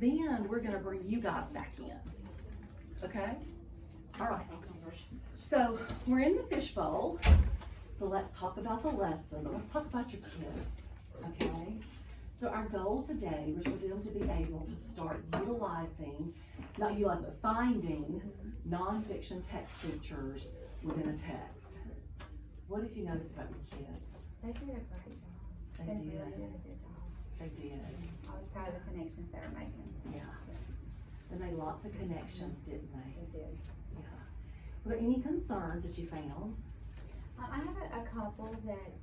Then we're gonna bring you guys back in, okay? All right, so we're in the fishbowl, so let's talk about the lesson, but let's talk about your kids, okay? So our goal today was for them to be able to start not utilizing, but finding nonfiction text features within a text. What did you notice about your kids? They did a great job. They They did. really did a good job. They did. I was proud of the connections they were making. Yeah. They made lots of connections, didn't they? They did. Yeah. Were there any concerns that you found? I have a couple that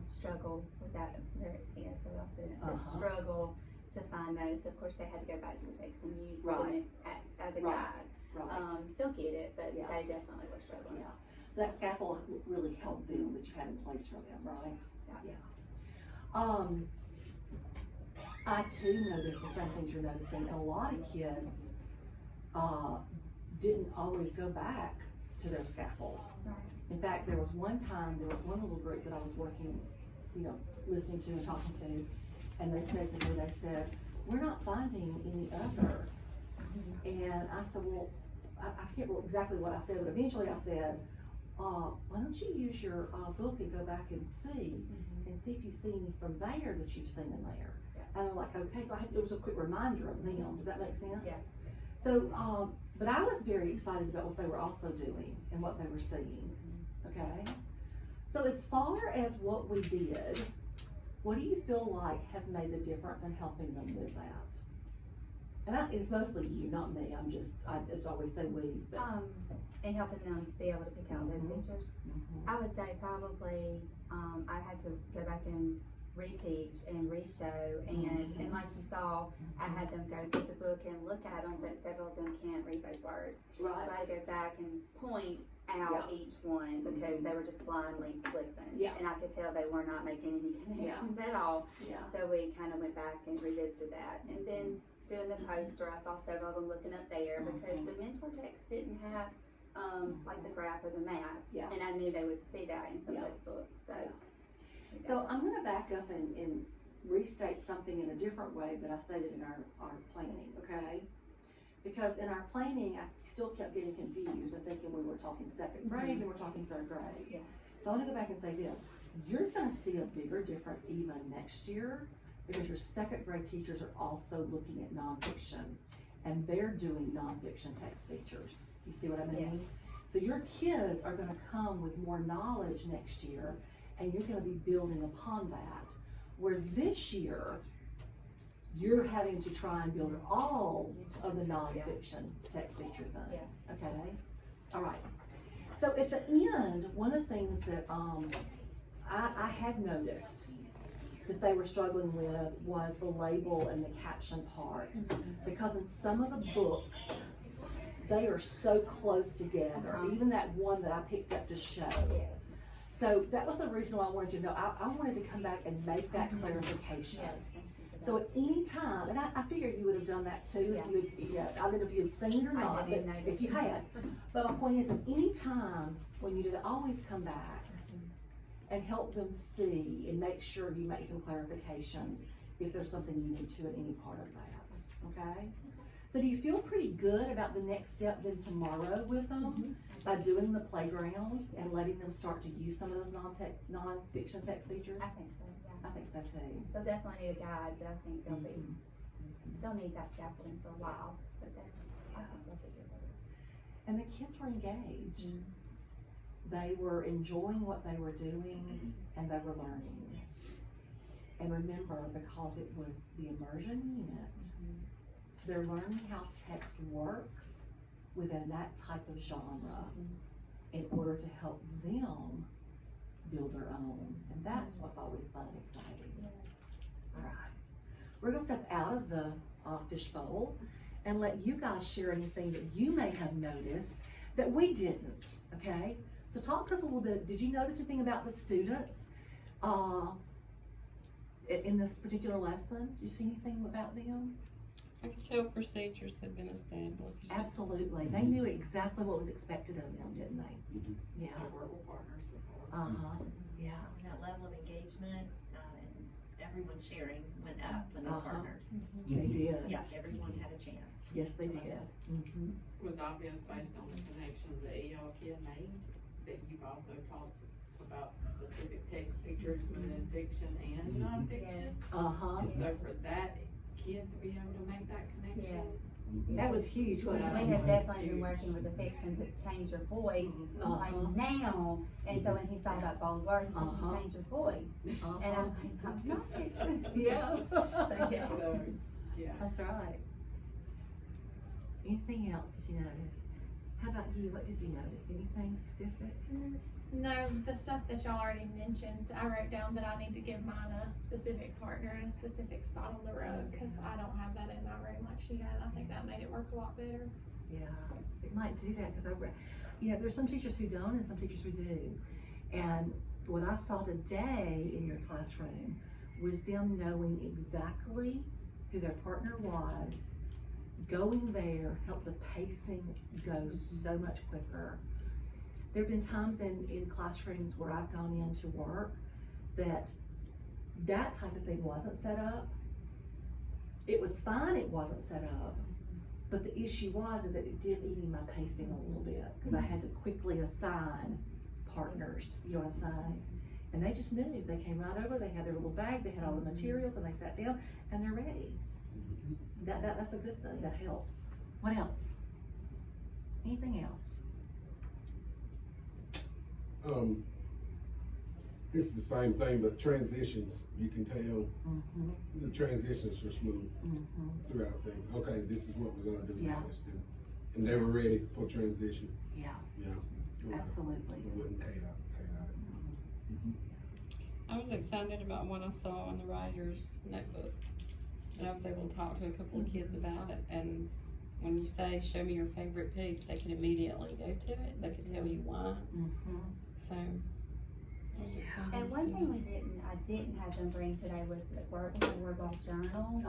struggle with that. They're ESOL students that struggle to find those. So of course, they had to go back to the text and use them as a guide. Right. They'll get it, but they definitely were struggling. Yeah. So that scaffold really helped them that you had in place for them, right? Yeah. I too noticed the same things you're noticing, and a lot of kids didn't always go back to their scaffold. Right. In fact, there was one one little group that I was working, listening to and talking to, and they said to me, we're not finding any other. And I said, well, I forget exactly what I said, but eventually I said, why don't you use your book and go back and see if you see any from there that you've seen in there. Yeah. And I'm like, okay, so it was a quick reminder of them. Does that make sense? Yeah. So, but I was very excited about what they were also doing and what they were seeing, okay? So as far as what we did, what do you feel like has made the difference in helping them with that? And it's mostly you, not me. I just always say we. But. And helping them be able to pick out those features. I would say probably I had to go back and reteach and re-show, and like you saw, I had them go through the book and look at them, but several of them can't read those words. Right. So I had to go back and point out each one because they were just blindly flipping. Yeah. And I could tell they were not making any connections at all. Yeah. So we kind of went back and revisited that. And then doing the poster, I saw several of them looking up there because the mentor text didn't have like the graph or the map. Yeah. And I knew they would see that in some of those books. So I'm going to back up and restate something in a different way that I stated in our planning, okay? Because in our planning, I still kept getting confused. I'm thinking we were talking second grade and we're talking third grade. Yeah. So I want to go back and say this. You're going to see a bigger difference even next year because your second grade teachers are also looking at nonfiction and they're doing nonfiction text features. You see what I mean? Yes. So your kids are going to come with more knowledge next year and you're going to be building upon that. Where this year, you're having to try and build all of the nonfiction text features in. Yeah. Okay? All right. So at the end, one of the things that I had noticed that they were struggling with was the label and the caption part. Because in some of the books, they are so close together. Even that one that I picked up to show. Yes. So that was the reason why I wanted you to know. I wanted to come back and make that clarification. Yes. So at any time, and I figured you would have done that too. If you had, I don't know if you had seen it or not, I didn't but notice. if you had. But my point is, any time when you do that, always come back and help them see and make sure you make some clarifications if there's something you need to at any part of that, okay? So do you feel pretty good about the next step then tomorrow with them by doing the playground and letting them start to use some of those non-fiction text features? I think so, yeah. I think so too. They'll definitely need a guide, but I think they'll need that scaffolding for a while, but I think they'll do good with it. And the kids were engaged. They were enjoying what they were doing and they were learning. And remember, because it was the immersion unit, they're learning how text works within that type of genre in order to help them build their own. And that's what's always fun and exciting. Yes. All right. We're going to step out of the fishbowl and let you guys share anything that you may have noticed that we didn't, okay? So talk to us a little bit. Did you notice anything about the students in this particular lesson? Did you see anything about them? I could tell procedures had been established. Absolutely. They knew exactly what was expected of them, didn't they? Yeah. Verbal partners before. Yeah. And that level of engagement and everyone sharing went up when they partnered. They did. Yeah, everyone had a chance. Yes, they did. Mhm. Was obvious based on the connection the EL kid made, that you've also talked about specific text features within fiction and nonfiction. Uh-huh. And so for that kid to be able to make that connection. Yes. That was huge, Because wasn't we it? have definitely been working with the fiction to change your voice, like now, and so when he saw that bold word, he said, you change your voice, and I'm like, I'm not fiction. Yeah. So, yeah. So, yeah. That's right. Anything else that you noticed? How about you? What did you notice? Anything specific? No, the stuff that y'all already mentioned, I wrote down that I need to give mine a specific partner and a specific spot on the road, cause I don't have that in my room like she had. I think that made it work a lot better. Yeah, it might do that because there's some teachers who don't and some teachers who do. And what I saw today in your classroom was them knowing exactly who their partner was, going there, helped the pacing go so much quicker. There have been times in classrooms where I've gone in to work that type of thing wasn't set up. It was fine, it wasn't set up. But the issue is that it did eat in my pacing a little bit because I had to quickly assign partners, you know what I'm saying? And they just knew, they came right over, they had their little bag, they had all the materials and they sat down and they're ready. That's a good thing, that helps. What else? Anything else? It's the same thing, but transitions, you can tell the transitions are smooth throughout things. Okay, this is what we're gonna do Yeah. next. And they were ready for transition. Yeah, Yeah. absolutely. It wasn't chaotic. I was excited about what I saw in the writer's notebook. And I was able to talk to a couple of kids about it, and when you say, show me your favorite piece, they can immediately go to it, they can tell you why, so. I was excited And to one see thing that. I didn't have them bring today was the word wall journal.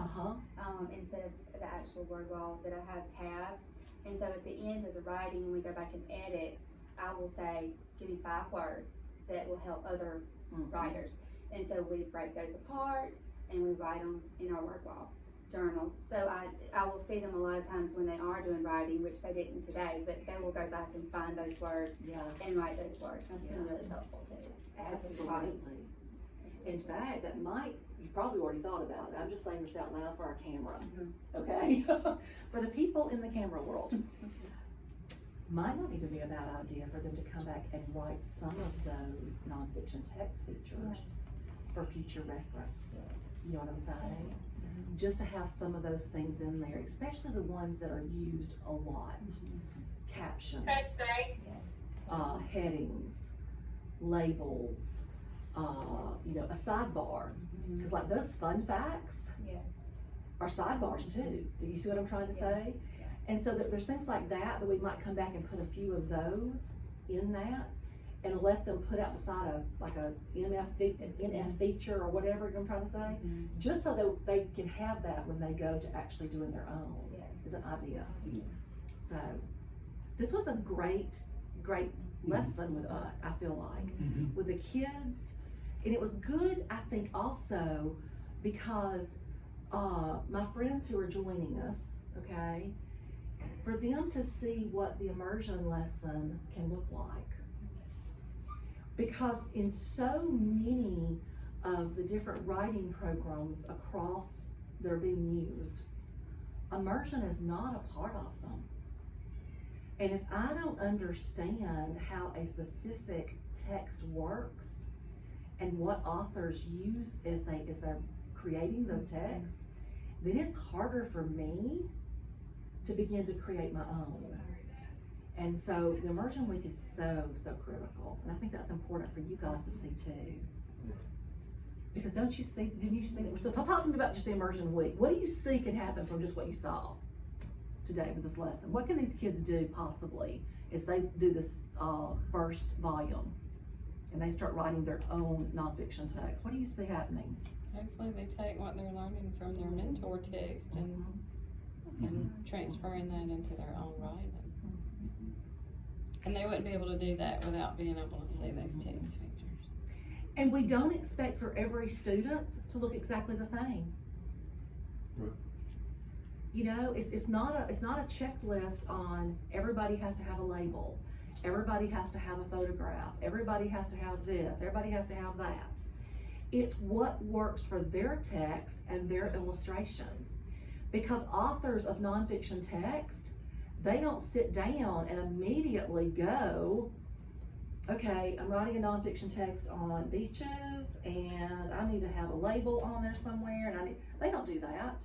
Instead of the actual word wall, that I have tabs. And so at the end of the writing, when we go back and edit, I will say, give me 5 words that will help other writers. And so we break those apart and we write them in our word wall journals. So I will see them a lot of times when they are doing writing, which they didn't today, but they will go back and find those words and write those words. That's been really helpful too. Absolutely. In fact, you probably already thought about it. I'm just saying this out loud for our camera, okay? For the people in the camera world. Might not even be a bad idea for them to come back and write some of those nonfiction text features for future reference. You know what I'm saying? Just to have some of those things in there, especially the ones that are used a lot. Captions, headings, labels, a sidebar. Because like those fun facts are sidebars too. Do you see what I'm trying to say? And so there's things like that we might come back and put a few of those in that and let them put out the side of like an NF feature or whatever I'm trying to say, just so that they can have that when they go to actually doing their own, is an idea. So this was a great lesson with us, I feel like, with the kids. And it was good, I think, also because my friends who are joining us, okay, for them to see what the immersion lesson can look like. Because in so many of the different writing programs across that are being used, immersion is not a part of them. And if I don't understand how a specific text works and what authors use as they're creating those texts, then it's harder for me to begin to create my own. And so the immersion week is so critical. And I think that's important for you guys to see too. Because didn't you see, so talk to me about just the immersion week. What do you see can happen from just what you saw today with this lesson? What can these kids do possibly as they do this first volume and they start writing their own nonfiction text? What do you see happening? Hopefully they take what they're learning from their mentor text and transferring that into their own writing. And they wouldn't be able to do that without being able to see those text features. And we don't expect for every student to look exactly the same. Right. You know, it's not a checklist on everybody has to have a label, everybody has to have a photograph, everybody has to have this, everybody has to have that. It's what works for their text and their illustrations. Because authors of nonfiction text, they don't sit down and immediately go, okay, I'm writing a nonfiction text on beaches and I need to have a label on there somewhere, and they don't do that.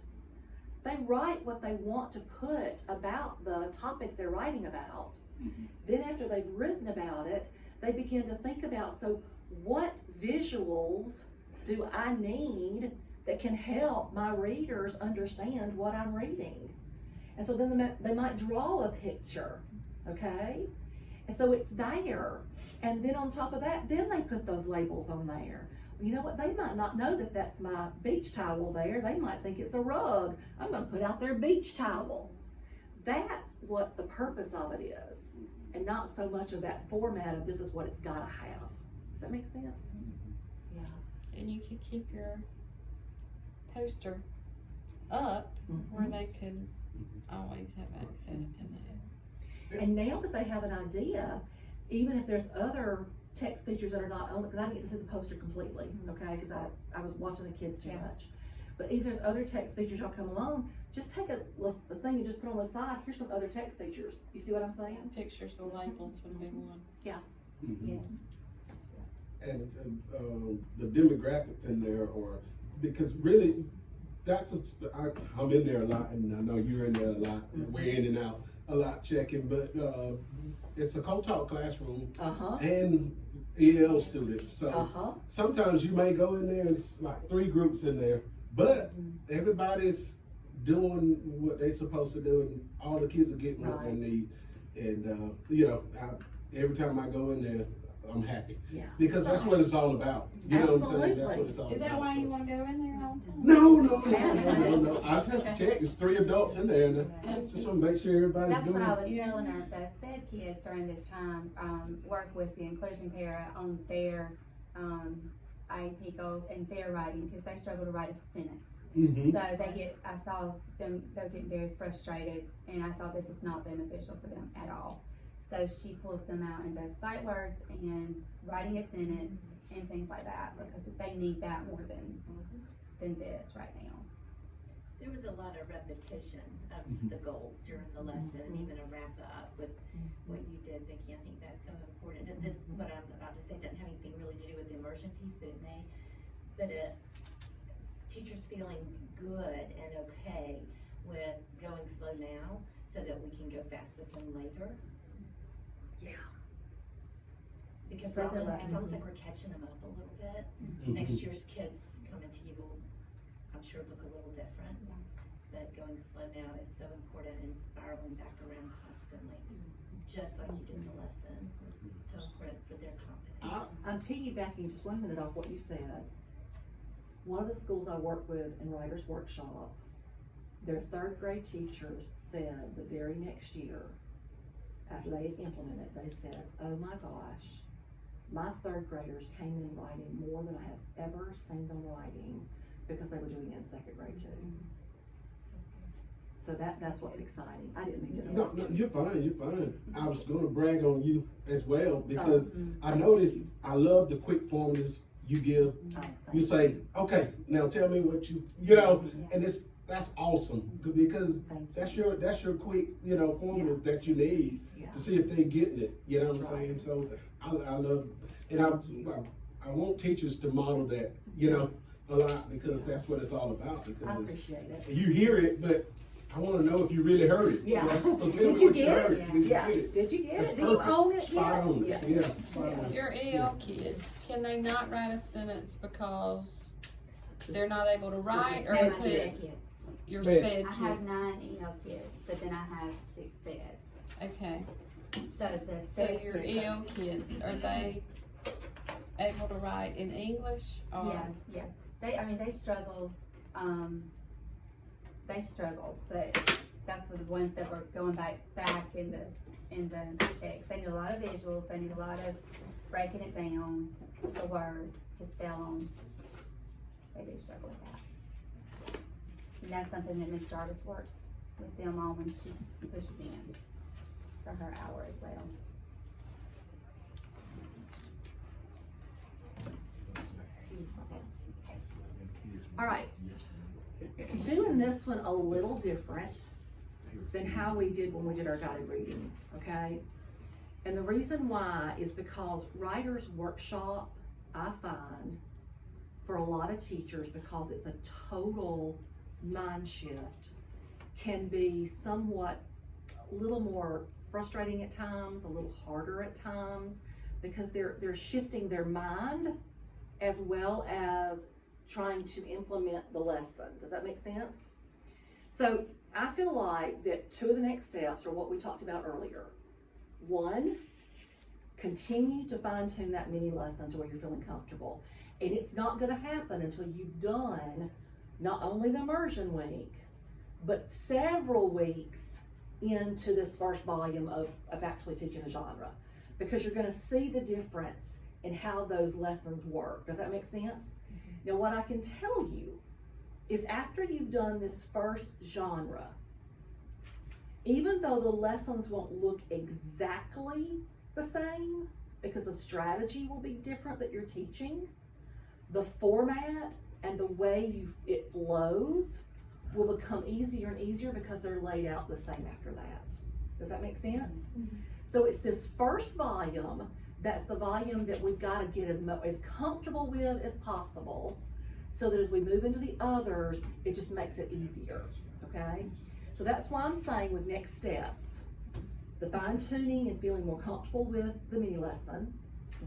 They write what they want to put about the topic they're writing about. Then after they've written about it, they begin to think about, so what visuals do I need that can help my readers understand what I'm reading? And so then they might draw a picture, okay? And so it's there. And then on top of that, then they put those labels on there. You know what, they might not know that that's my beach towel there. They might think it's a rug. I'm gonna put out their beach towel. That's what the purpose of it is. And not so much of that format of this is what it's gotta have. Does that make sense? And you could keep your poster up where they could always have access to that. And now that they have an idea, even if there's other text features that are not on, because I didn't get to see the poster completely, okay, because I was watching the kids too much. But if there's other text features y'all come along, just take a thing and just put on the side, here's some other text features. You see what I'm saying? Pictures or labels would be one. Yes. And the demographics in there are, because really, I'm in there a lot, and I know you're in there a lot, we're in and out a lot checking, but it's a co-taught classroom and EL students, so sometimes you may go in there and it's like 3 groups in there, but everybody's doing what they're supposed to do, and all the kids are getting what they need. And you know, every time I go in there, I'm happy. Yeah. Because that's what it's all about. You know what I'm saying? That's what it's all Is about. that why so. you wanna go in there all the time? No. I just checked. It's 3 adults in there, and I just want to make sure everybody's That's doing what I it. was telling her, the SPED kids during this time, work with the inclusion para on their, IEP goals and their writing, because they struggle to write a sentence. So I saw them, they're getting very frustrated, and I thought this is not beneficial for them at all. So she pulls them out and does sight words and writing a sentence and things like that, because they need that more than this right now. There was a lot of repetition of the goals during the lesson, and even a wrap up with what you did, Vicki. I think that's so important. And this, what I'm about to say, doesn't have anything really to do with the immersion piece, but it may. But teachers feeling good and okay with going slow now, so that we can go fast with them later. Because it's almost like we're catching them up a little bit. Next year's kids coming to you will, I'm sure, look a little different. That going slow now is so important, and spiraling back around constantly, just like you did the lesson, was so important for their confidence. I'm piggybacking just 1 minute off what you said. One of the schools I work with in Writers Workshop, their 3rd grade teachers said the very next year, after they had implemented, they said, oh my gosh, my 3rd graders came in writing more than I have ever seen them writing, because they were doing it in 2nd grade too. So that's what's exciting. I didn't mean to. No, you're fine. I was gonna brag on you as well, because I noticed, I love the quick formulas you give. You say, okay, now tell me what you know, and that's awesome, because that's your quick, formula that you need to see if they're getting it, you know what I'm saying? So I love, and I want teachers to model that, a lot, because that's what it's all about, I because appreciate it. you hear it, but I wanna know if you really heard it. Yeah. So tell Did me you what you get heard. it? Did you Yeah. get it? Did you get That's it? Do you perfect. own it Spot yet? on. Yeah. Spot on. Your EL kids, can they not write a sentence because they're not able to write, or No, my because SPED kids. your Sped. sped I have kids? 9 EL kids, but then I have 6 SPED. Okay, So the so SPED your kids are- EL kids, are they able to write in English, or? Yes. They struggle, but that's for the ones that were going back in the text. They need a lot of visuals, they need a lot of, breaking it down, the words to spell them, they do struggle with that. And that's something that Miss Jarvis works with them on when she pushes in for her hour as well. All right, doing this one a little different than how we did when we did our guided reading, okay? And the reason why is because writer's workshop, I find, for a lot of teachers, because it's a total mind shift, can be somewhat a little more frustrating at times, a little harder at times, because they're shifting their mind as well as trying to implement the lesson. Does that make sense? So I feel like that two of the next steps are what we talked about earlier. One, continue to fine tune that mini lesson to where you're feeling comfortable. And it's not gonna happen until you've done not only the immersion week, but several weeks into this first volume of actually teaching a genre. Because you're gonna see the difference in how those lessons work. Does that make sense? Now, what I can tell you is after you've done this first genre, even though the lessons won't look exactly the same, because the strategy will be different that you're teaching, the format and the way it flows will become easier and easier because they're laid out the same after that. Does that make sense? Mm-hmm. So it's this first volume that's the volume that we've got to get as comfortable with as possible, so that as we move into the others, it just makes it easier, okay? So that's why I'm saying with next steps, the fine tuning and feeling more comfortable with the mini lesson,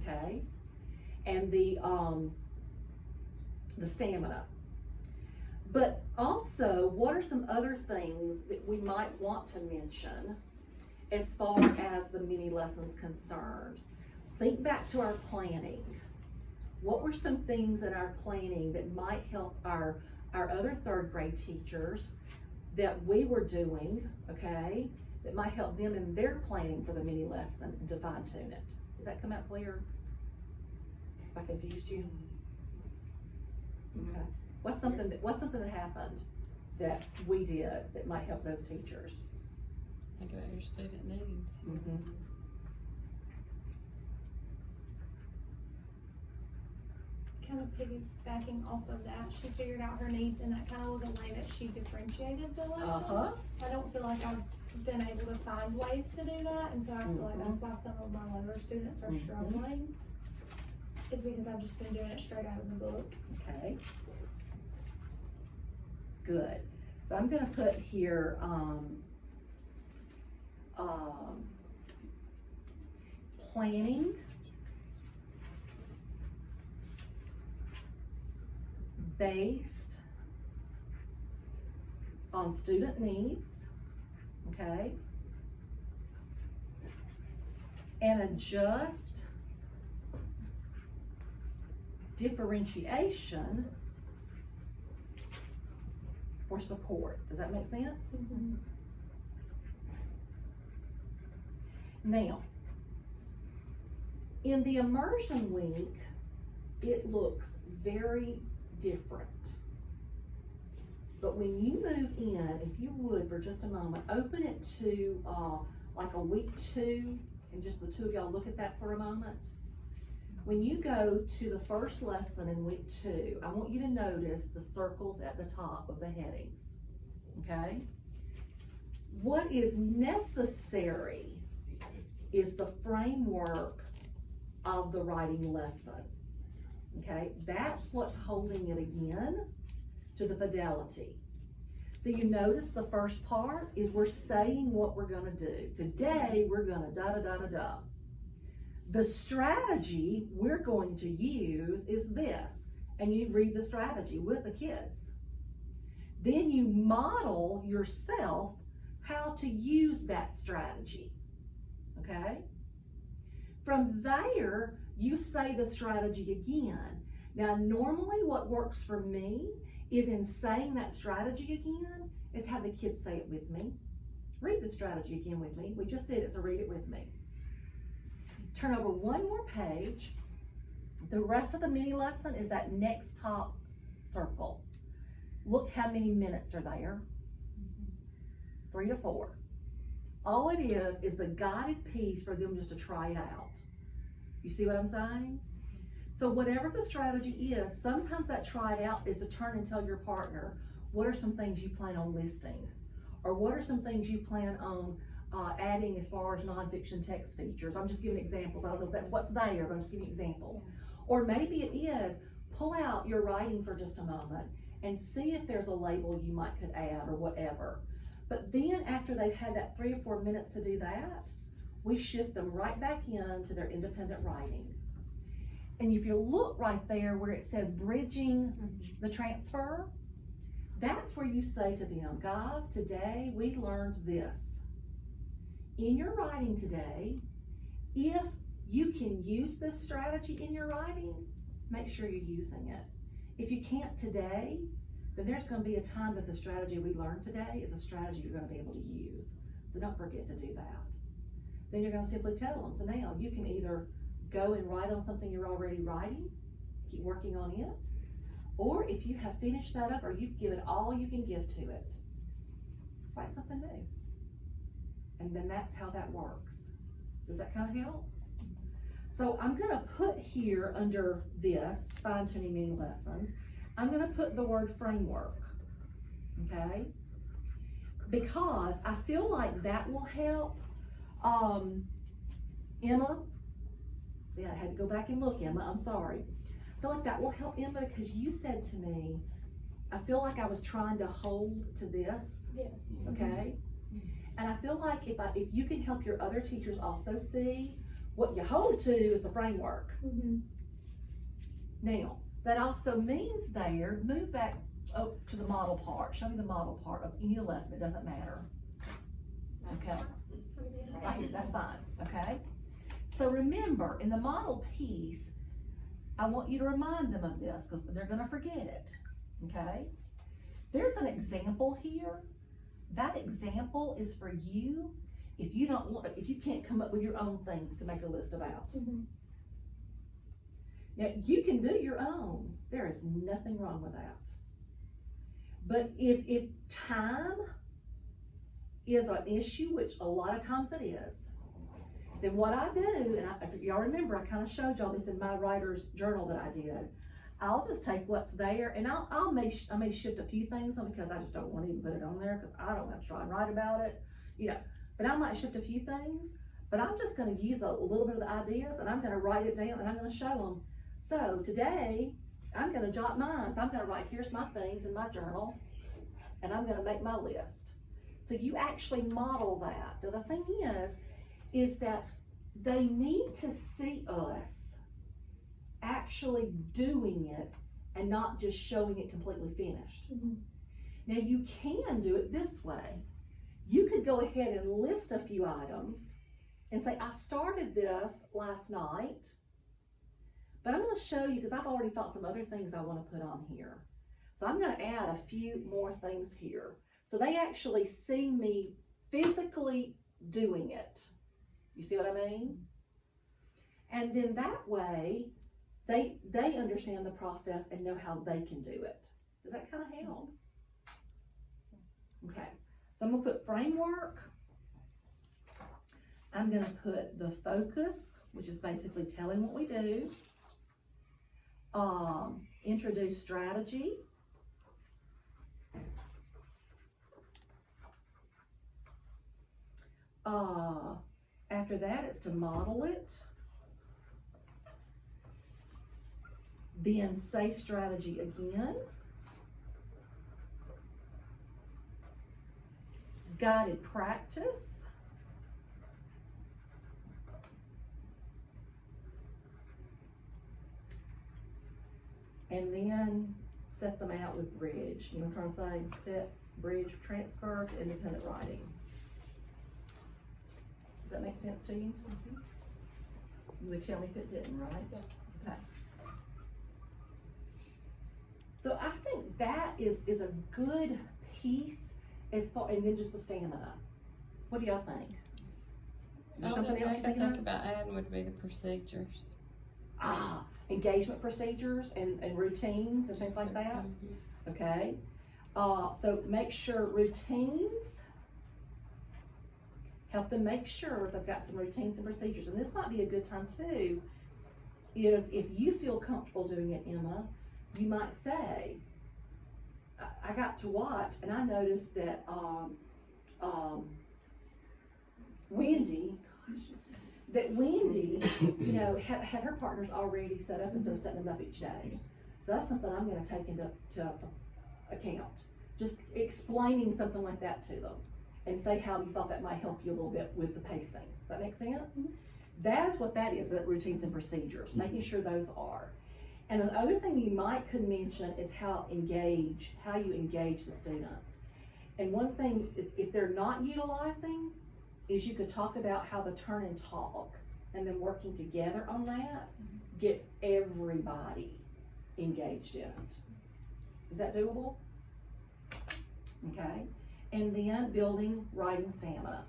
okay? And the stamina. But also, what are some other things that we might want to mention as far as the mini lesson's concerned? Think back to our planning. What were some things in our planning that might help our other third grade teachers that we were doing, okay, that might help them in their planning for the mini lesson and to fine tune it? Did that come out clear? If I confused you? Okay. What's something that happened that we did that might help those teachers? Think about your student needs. Mm-hmm. Kind of piggybacking off of that, she figured out her needs, and that kind of was a way that she differentiated the lesson. Uh-huh. I don't feel like I've been able to find ways to do that, and so I feel like that's why some of my lower students are struggling, is because I've just been doing it straight out of the book. Okay. Good. So I'm gonna put here, planning based on student needs, okay? And adjust differentiation for support. Does that make sense? Mm-hmm. Now, in the immersion week, it looks very different. But when you move in, if you would, for just a moment, open it to like a week 2, and just the two of y'all look at that for a moment. When you go to the first lesson in week 2, I want you to notice the circles at the top of the headings, okay? What is necessary is the framework of the writing lesson, okay? That's what's holding it again to the fidelity. So you notice the first part is we're saying what we're gonna do. Today, we're gonna da-da-da-da-da. The strategy we're going to use is this, and you read the strategy with the kids. Then you model yourself how to use that strategy, okay? From there, you say the strategy again. Now, normally what works for me is in saying that strategy again, is have the kids say it with me. Read the strategy again with me. We just did it, so read it with me. Turn over one more page. The rest of the mini lesson is that next top circle. Look how many minutes are there. 3 to 4. All it is the guided piece for them just to try it out. You see what I'm saying? So whatever the strategy is, sometimes that try it out is to turn and tell your partner, what are some things you plan on listing? Or what are some things you plan on adding as far as nonfiction text features? I'm just giving examples. I don't know if that's what's there, but I'm just giving examples. Or maybe it is, pull out your writing for just a moment and see if there's a label you might could add or whatever. But then after they've had that 3 or 4 minutes to do that, we shift them right back into their independent writing. And if you look right there where it says bridging the transfer, that's where you say to them, guys, today we learned this. In your writing today, if you can use this strategy in your writing, make sure you're using it. If you can't today, then there's going to be a time that the strategy we learned today is a strategy you're going to be able to use. So don't forget to do that. Then you're going to simply tell them, so now you can either go and write on something you're already writing, keep working on it, or if you have finished that up or you've given all you can give to it, write something new. And then that's how that works. Does that kind of help? So I'm going to put here under this fine-tuning mini lessons, I'm going to put the word framework, okay? Because I feel like that will help Emma. See, I had to go back and look, Emma, I'm sorry. I feel like that will help Emma because you said to me, I feel like I was trying to hold to this, Yes. okay? And I feel like if you can help your other teachers also see what you hold to is the framework. Now, that also means there, move back up to the model part. Show me the model part of any lesson, it doesn't matter. Okay, right here, that's fine, okay? So remember, in the model piece, I want you to remind them of this because they're gonna forget it, okay? There's an example here. That example is for you if you don't want, if you can't come up with your own things to make a list about. Now, you can do your own. There is nothing wrong with that. But if time is an issue, which a lot of times it is, then what I do, and if y'all remember, I kind of showed y'all this in my writer's journal that I did. I'll just take what's there and I may shift a few things on because I just don't want to even put it on there because I don't have to try and write about it, you know. But I might shift a few things, but I'm just going to use a little bit of the ideas and I'm going to write it down and I'm going to show them. So today, I'm going to jot mine. So I'm going to write, here's my things in my journal, and I'm going to make my list. So you actually model that. Now the thing is that they need to see us actually doing it and not just showing it completely finished. Now you can do it this way. You could go ahead and list a few items and say, I started this last night, but I'm going to show you because I've already thought some other things I want to put on here. So I'm going to add a few more things here. So they actually see me physically doing it. You see what I mean? And then that way, they understand the process and know how they can do it. Does that kind of help? Okay, so I'm going to put framework. I'm going to put the focus, which is basically telling what we do. Introduce strategy. After that, it's to model it. Then say strategy again. Guided practice. And then set them out with bridge. You know what I'm trying to say? Set, bridge, transfer to independent writing. Does that make sense to you? You would tell me if it didn't, right? Okay. So I think that is a good piece as far, and then just the stamina. What do y'all think? there something else you're I thinking think of? about adding would be the procedures. Engagement procedures and routines and things like that, Mhm. okay? So make sure routines, help them make sure they've got some routines and procedures, and this might be a good time too, is if you feel comfortable doing it, Emma, you might say, I got to watch and I noticed that, Wendy, you know, had her partners already set up instead of setting them up each day. So that's something I'm gonna take into account. Just explaining something like that to them and say how you thought that might help you a little bit with the pacing. Does that make sense? That's what that is, that routines and procedures, making sure those are. And the other thing you might could mention is how you engage the students. And one thing is, if they're not utilizing, is you could talk about how the turn and talk and then working together on that gets everybody engaged in it. Is that doable? Okay. And then building writing stamina.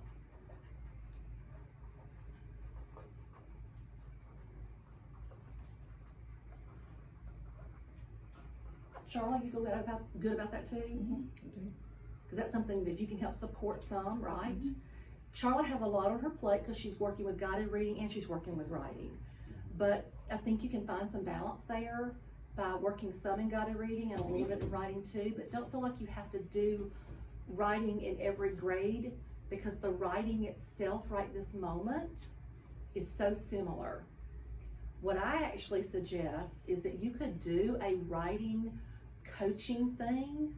Charlotte, you feel good about that too? Because that's something that you can help support some, right? Charlotte has a lot on her plate because she's working with guided reading and she's working with writing. But I think you can find some balance there by working some in guided reading and a little bit in writing too, but don't feel like you have to do writing in every grade, because the writing itself right this moment is so similar. What I actually suggest is that you could do a writing coaching thing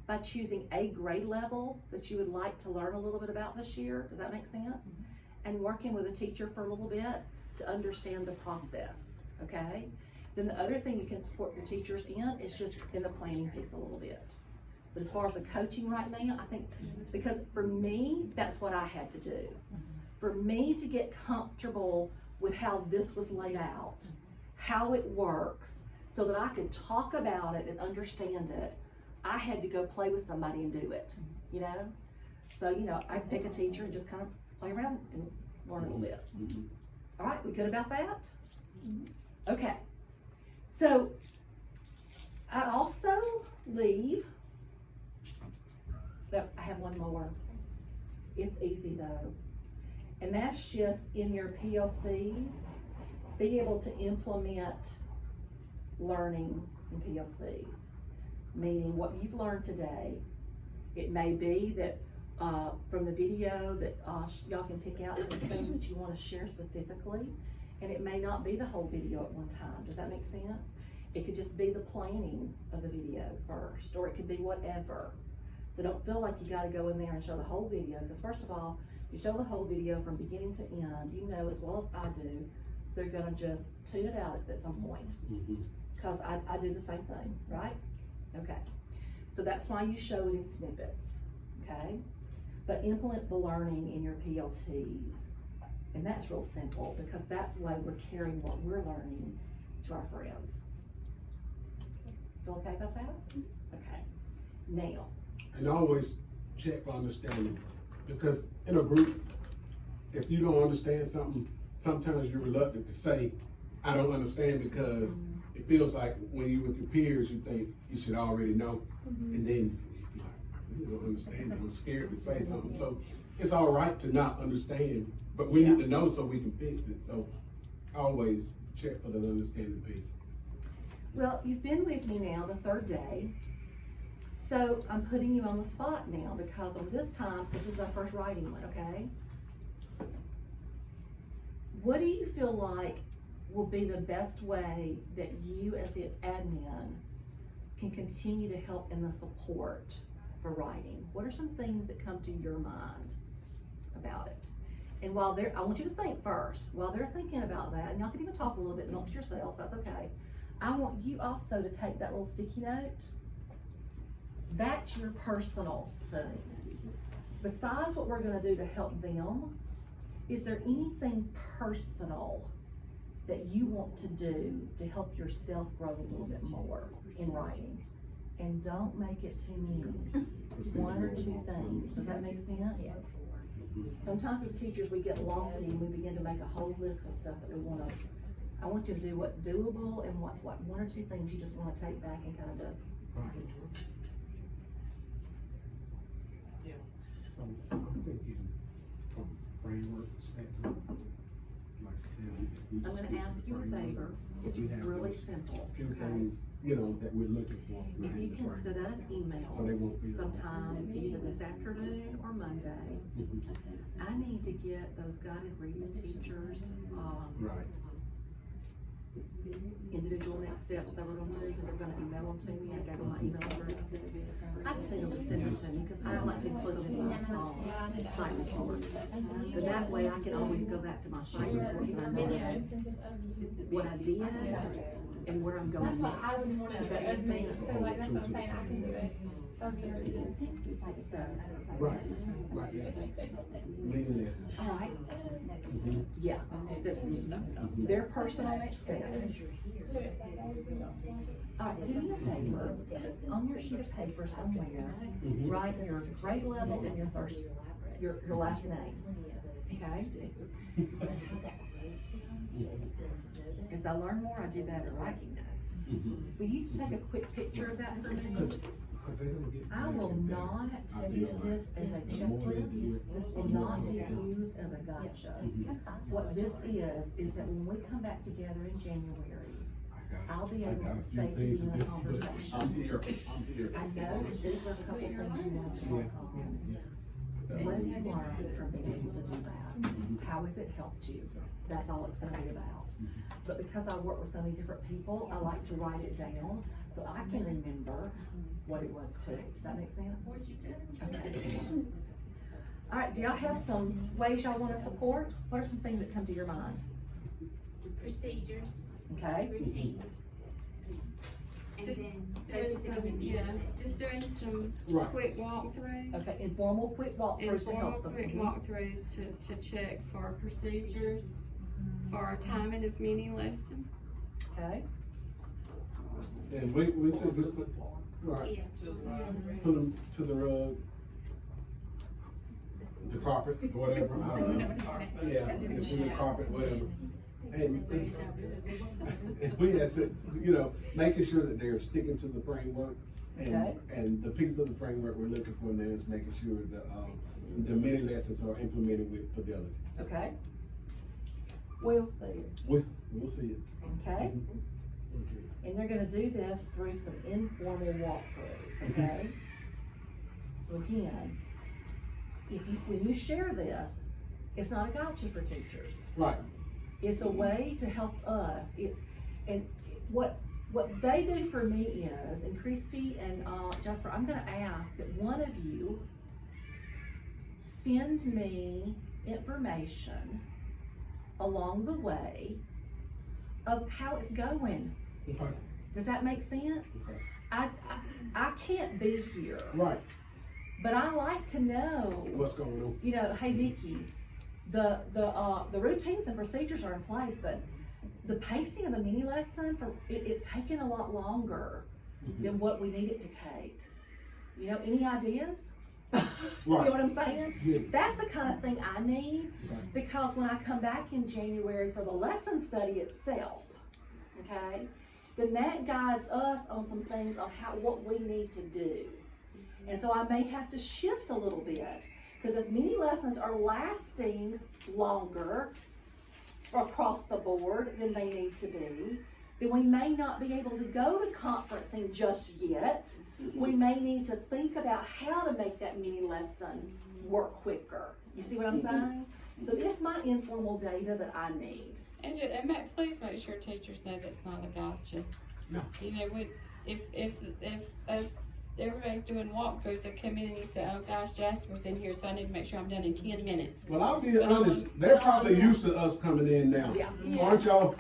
by choosing a grade level that you would like to learn a little bit about this year. Does that make sense? And working with a teacher for a little bit to understand the process, okay? Then the other thing you can support your teachers in is just in the planning piece a little bit. But as far as the coaching right now, I think, because for me, that's what I had to do. For me to get comfortable with how this was laid out, how it works, so that I could talk about it and understand it, I had to go play with somebody and do it, you know? So, you know, I'd pick a teacher and just kind of play around and learn a little bit. All right, we good about that? Okay. So, I also leave, I have one more. It's easy though. And that's just in your PLCs, be able to implement learning in PLCs. Meaning what you've learned today, it may be that from the video that y'all can pick out some things that you want to share specifically, and it may not be the whole video at one time. Does that make sense? It could just be the planning of the video first, or it could be whatever. So don't feel like you got to go in there and show the whole video, because first of all, if you show the whole video from beginning to end, you know as well as I do, they're gonna just tune it out at some point. Because I do the same thing, right? Okay, so that's why you show it in snippets, okay? But implement the learning in your PLTs, and that's real simple, because that way we're carrying what we're learning to our friends. Feel okay about that? Okay, now. And always check for understanding, because in a group, if you don't understand something, sometimes you're reluctant to say, I don't understand, because it feels like when you're with your peers, you think you should already know, and then you're like, I really don't understand, I'm scared to say something. So it's all right to not understand, but we need to know so we can fix it. So always check for the understanding piece. Well, you've been with me now the third day, so I'm putting you on the spot now, because on this time, this is our first writing one, okay? What do you feel like will be the best way that you as the admin can continue to help in the support for writing? What are some things that come to your mind about it? And while I want you to think first, while they're thinking about that, and y'all can even talk a little bit amongst yourselves, that's okay. I want you also to take that little sticky note. That's your personal thing. Besides what we're gonna do to help them, is there anything personal that you want to do to help yourself grow a little bit more in writing? And don't make it too many. One or two things. Does that make sense? Sometimes as teachers, we get lofty and we begin to make a whole list of stuff that we wanna, I want you to do what's doable and what's what, one or two things you just wanna take back and kinda, So I'm thinking from framework perspective, like I said, we I'm just gonna stick to ask the you a framework. favor. So It's we have really those simple, Few okay? things, you know, that we're looking for. If in you the can framework. send out an So they email won't be. sometime, either this afternoon or Monday, Mhm. I need to get those guided reading teachers, Right. individual next steps that we're gonna do, they're gonna email them to me, I gave them my email address. I just need them to send them to me, cause I like to include them in my, site report. But that way I can always go back to my site report and I know Video, since it's of you. what I did and where I'm going That's what I next. was wanting Does to that do, make of me, sense? so like, that's what I'm saying, I can do it. So, Right, right, yeah. Meaning this. alright, Mhm. yeah, just their personal next steps. Do it that way, we don't. Alright, do me a favor, on your sheet of paper somewhere, write your grade level and your first, your last name, okay? As I learn more, I do better, right? Mhm. Will you just take a quick picture of that for me? Cause they're gonna get. I will not use this as a checklist, this will not be used as a gotcha. What this is that when we come back together in January, I'll be able to say to you in a conversation. I'm here, I'm here. I know that these were a couple things you wanted to work on. What have you learned from being able to do that? How has it helped you? That's all it's gonna be about. But because I work with so many different people, I like to write it down so I can remember what it was too. Does that make sense? Okay. All right, do y'all have some ways y'all wanna support? What are some things that come to your mind? Procedures, Okay? routines. And Just then doing focusing on some, the yeah, benefits. just doing some Right. quick walkthroughs. Okay, informal quick walkthroughs to Informal help them. quick walkthroughs to check for procedures, for timing of mini lesson. Okay, And we said just, right, Yeah. put them to the rug, the carpet, or whatever. I don't know. Yeah, it's in the carpet, whatever. And we had said, you know, making sure that they're sticking to the framework. Okay. And the piece of the framework we're looking for now is making sure that, the mini lessons are implemented with fidelity. okay, We'll see. We'll see it. okay. We'll see it. And they're gonna do this through some informal walkthroughs, okay? So again, when you share this, it's not a gotcha for teachers. Right. It's a way to help us, and what they do for me is, and Christy and, Jasper, I'm gonna ask that one of you send me information along the way of how it's going. Okay. Does that make sense? Okay. I can't be here, Right. but I like to know, What's going on? you know, hey Vicky, the routines and procedures are in place, but the pacing of the mini lesson it's taking a lot longer than what we need it to take. You know, any ideas? You know Right. what I'm saying? Yeah. That's the kind of thing I need, Okay. because when I come back in January for the lesson study itself, okay, then that guides us on some things on what we need to do. And so I may have to shift a little bit, because if mini lessons are lasting longer across the board than they need to be, then we may not be able to go to conferencing just yet. We may need to think about how to make that mini lesson work quicker. You see what I'm saying? So it's my informal data that I need. And please make sure teachers know that's not a gotcha. No. You know, if everybody's doing walkthroughs, they come in and you say, oh gosh, Jasper's in here, so I need to make sure I'm done in 10 minutes. Well, I'll be honest, they're probably used to us coming in now. Yeah. Aren't y'all?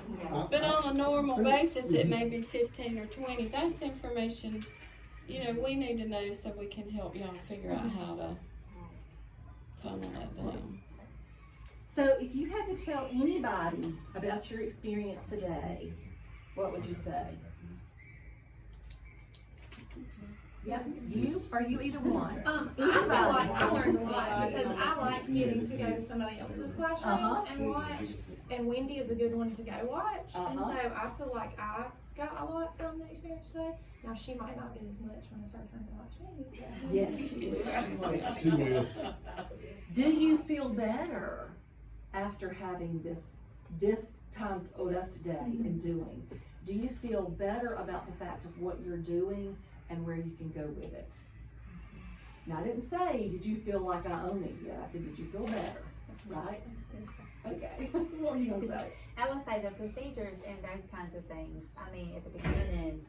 But on a normal basis, it may be 15 or 20. That's information, you know, we need to know so we can help y'all figure out how to funnel that down. So if you had to tell anybody about your experience today, what would you say? Yep, you, or you either one. I feel like I learned a lot because I like getting to go to somebody else's classroom Uh-huh. and watch, and Wendy is a good one to go watch, and so Uh-huh. I feel like I got a lot from the experience today. Now, she might not get as much when I start trying to watch me. but- Yes, she is. She will. Do you feel better after having this time, that's today, and doing? Do you feel better about the fact of what you're doing and where you can go with it? Now, I didn't say, did you feel like I own it yet? I said, did you feel better, right? Okay, what were you gonna say? I will say the procedures and those kinds of things, I mean, at the beginning,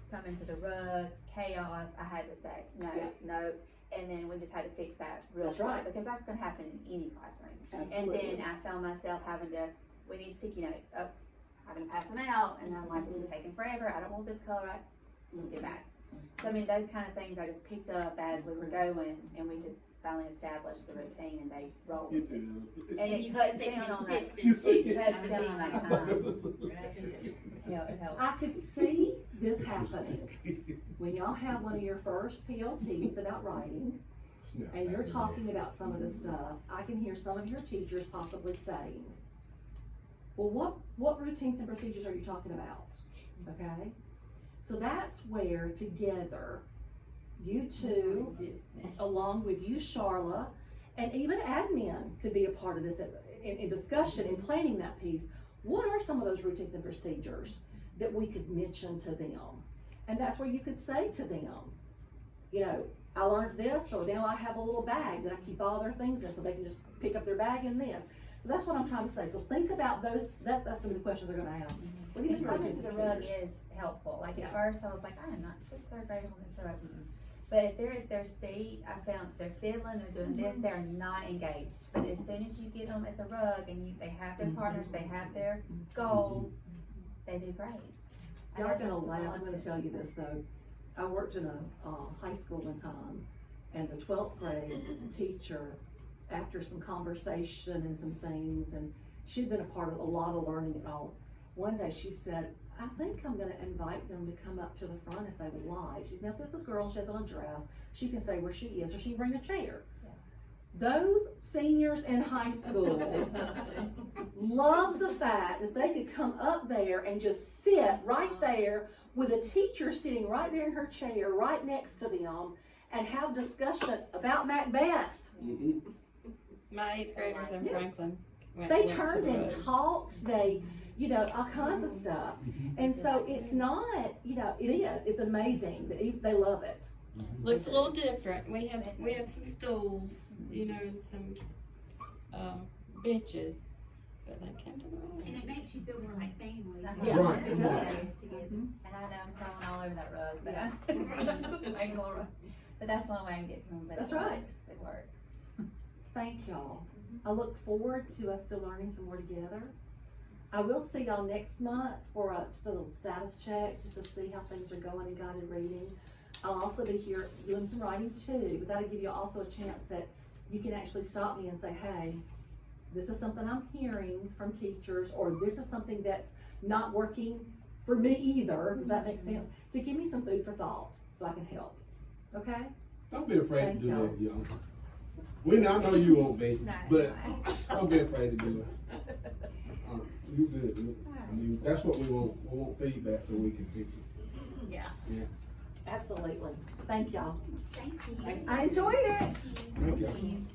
coming to the rug, chaos, I had to say, no, Yeah. no, and then we just had to fix that real That's quick, right. because that's gonna happen in any classroom. Absolutely. And then I found myself having to, we need sticky notes, having to pass them out, and I'm like, this is taking forever, I don't want this color, let's get back. So I mean, those kind of things I just picked up as we were going, and we just finally established the routine, and they rolled with it. And it cuts down on that, You see? it cuts down on that time, it helps. I could see this happening when y'all have one of your first PLTs about writing, and you're talking about some of this stuff. I can hear some of your teachers possibly saying, well, what routines and procedures are you talking about? Okay? So that's where together, you two, along with you, Charla, and even admin could be a part of this in discussion, in planning that piece. What are some of those routines and procedures that we could mention to them? And that's where you could say to them, you know, I learned this, so now I have a little bag that I keep all their things in, so they can just pick up their bag in this. So that's what I'm trying to say. So think about those, that's gonna be the question they're gonna ask. What do you And think coming routines to the and rug procedures? is helpful, like Yeah. at first I was like, I am not, this third graders on this rug. But if they're at their seat, I found they're fiddling, they're doing this, they're not engaged. But as soon as you get them at the rug and they have their partners, they have their goals, they do great. Y'all I are gonna know laugh, that's I'm the gonna tell you this though. I worked in a high school one time, and the 12th grade teacher, after some conversation and some things, and she'd been a part of a lot of learning and all, one day she said, I think I'm gonna invite them to come up to the front if they would like. She said, now if there's a girl, she has on a dress, she can stay where she is, or she can bring a chair. Those seniors in high school love the fact that they could come up there and just sit right there with a teacher sitting right there in her chair, right next to them, and have discussion about Macbeth. Mhm. My 8th graders in Yeah. Franklin. They went to turned the in rug. talks, they, you know, all kinds of stuff. And so it's not, you know, it is, it's amazing, they love it. Looks a little different. We had some stools, you know, and some benches, but they came to the rug. And it makes you feel more like family. Yeah, Right. it does. And I know I'm crawling all over that rug, but it's just an angle rug. But that's the only way I can get to them, but That's it right. works, it works. Thank y'all. I look forward to us still learning some more together. I will see y'all next month for just a little status check, just to see how things are going in guided reading. I'll also be here doing some writing too, but that'll give you also a chance that you can actually stop me and say, hey, this is something I'm hearing from teachers, or this is something that's not working for me either. Does that make sense? To give me some food for thought so I can help. Okay? Don't be afraid Thank to do y'all. that, y'all. I know you won't be, No, but no. don't be afraid to do it. You good. I mean, that's what we want. We want feedback so we can fix it. Yeah. Absolutely. Thank y'all. Thank you. I enjoyed it. Thank you.